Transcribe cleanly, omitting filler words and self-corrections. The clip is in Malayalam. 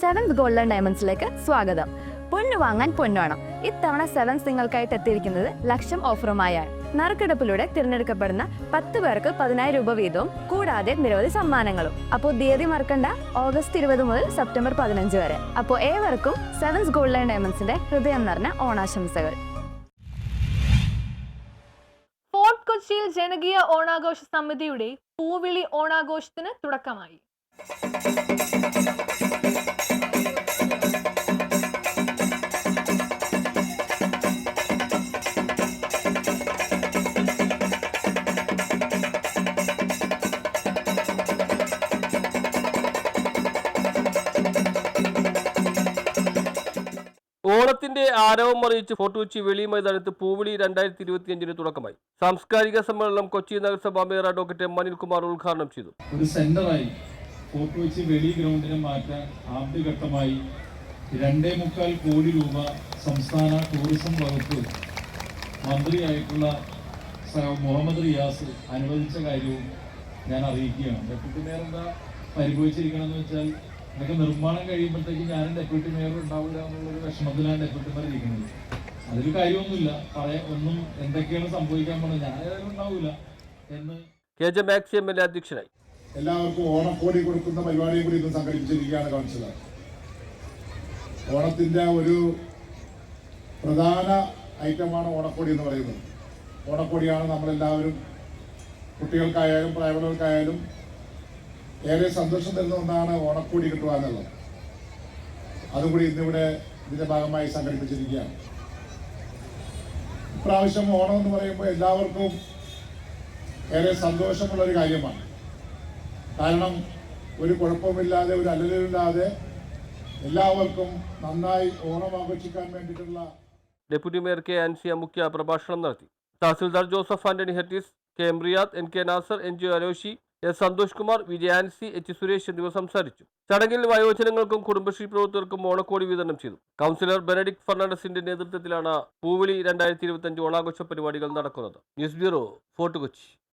സെവൻസ് ഗോൾഡൻ ഡയമണ്ട്സിലേക്ക് സ്വാഗതം. പൊന്നു വാങ്ങാൻ പൊന്നോണം. ഇത്തവണ സെവൻസ് നിങ്ങൾക്കായിട്ട് എത്തിയിരിക്കുന്നത് ലക്ഷം ഓഫറുമായാണ്. നറുക്കെടുപ്പിലൂടെ തിരഞ്ഞെടുക്കപ്പെടുന്ന 10 പേർക്ക് 10,000 രൂപ വീതവും കൂടാതെ നിരവധി സമ്മാനങ്ങളും. അപ്പോൾ തീയതി മറക്കണ്ട, ഓഗസ്റ്റ് 20 മുതൽ സെപ്റ്റംബർ 15 വരെ. അപ്പോൾ ഏവർക്കും സെവൻസ് ഗോൾഡൻ ഡയമണ്ട്സിന്റെ ഹൃദയം നിറഞ്ഞ ഓണാശംസകൾ. ഫോർട്ട് കൊച്ചിയിൽ ജനകീയ ഓണാഘോഷ സമിതിയുടെ പൂവിളി ഓണാഘോഷത്തിന് തുടക്കമായി. ഓണത്തിന്റെ ആരവം അറിയിച്ച് ഫോർട്ട് കൊച്ചി വെളി മൈതാനത്ത് പൂവിളി 2025 തുടക്കമായി. സാംസ്കാരിക സമ്മേളനം കൊച്ചി നഗരസഭാ മേയർ അഡ്വക്കേറ്റ് അനിൽകുമാർ ഉദ്ഘാടനം ചെയ്തു. ഒരു സെന്ററായി ഫോർട്ട് കൊച്ചി വെളി ഗ്രൗണ്ടിനെ മാറ്റാൻ ആദ്യഘട്ടമായി 2.25 കോടി രൂപ സംസ്ഥാന ടൂറിസം വകുപ്പ് മന്ത്രിയായിട്ടുള്ള മുഹമ്മദ് റിയാസ് അനുവദിച്ച കാര്യവും ഞാൻ അറിയിക്കുകയാണ്. ഡെപ്യൂട്ടി മേയർ എന്താ പരിഭവിച്ചിരിക്കണമെന്ന് വെച്ചാൽ ഇതൊക്കെ നിർമ്മാണം കഴിയുമ്പോഴത്തേക്ക് ഞാനും ഡെപ്യൂട്ടി മേയർ ഉണ്ടാവില്ല എന്നുള്ളൊരു വിഷമത്തിലാണ് ഡെപ്യൂട്ടി മേയർ ഇരിക്കുന്നത്. അതിൽ കാര്യമൊന്നുമില്ല, ഒന്നും എന്തൊക്കെയാണ് സംഭവിക്കാൻ പോകുന്നത്, ഞാൻ ഏതായാലും ഉണ്ടാവില്ല എന്ന് KJ മാക്സി MLA അധ്യക്ഷനായി. എല്ലാവർക്കും ഓണക്കോടി കൊടുക്കുന്ന പരിപാടിയും കൂടി ഇന്ന് സംഘടിപ്പിച്ചിരിക്കുകയാണ് കൗൺസിലർ. ഓണത്തിൻ്റെ ഒരു പ്രധാന ഐറ്റമാണ് ഓണക്കോടി എന്ന് പറയുന്നത്. ഓണക്കോടിയാണ് നമ്മളെല്ലാവരും, കുട്ടികൾക്കായാലും പ്രായമുള്ളവർക്കായാലും ഏറെ സന്തോഷം തരുന്ന ഒന്നാണ് ഓണക്കോടി കിട്ടുക എന്നുള്ളത്. അതുകൂടി ഇന്നിവിടെ ഇതിൻ്റെ ഭാഗമായി സംഘടിപ്പിച്ചിരിക്കുകയാണ്. ഇപ്രാവശ്യം ഓണം എന്ന് പറയുമ്പോൾ എല്ലാവർക്കും ഏറെ സന്തോഷമുള്ളൊരു കാര്യമാണ്. കാരണം ഒരു കുഴപ്പമില്ലാതെ, ഒരു അല്ലലില്ലാതെ എല്ലാവർക്കും നന്നായി ഓണം ആഘോഷിക്കാൻ വേണ്ടിയിട്ടുള്ള ഡെപ്യൂട്ടി മേയർ K. ആൻസിയ മുഖ്യ പ്രഭാഷണം നടത്തി. തഹസിൽദാർ ജോസഫ് ആന്റണി ഹെർട്ടീസ്, K. M. Riyad, N. K. Nasar, NG Aloshy, S. Santhosh Kumar, വിജയാൻസി, H. സുരേഷ് എന്നിവർ സംസാരിച്ചു. ചടങ്ങിൽ വയോജനങ്ങൾക്കും കുടുംബശ്രീ പ്രവർത്തകർക്കും ഓണക്കോടി വിതരണം ചെയ്തു. കൗൺസിലർ ബെനഡിക്ട് ഫെർണാണ്ടസിന്റെ നേതൃത്വത്തിലാണ് പൂവിളി 2025 ഓണാഘോഷ പരിപാടികൾ നടക്കുന്നത്. News bureau, fort Kochi.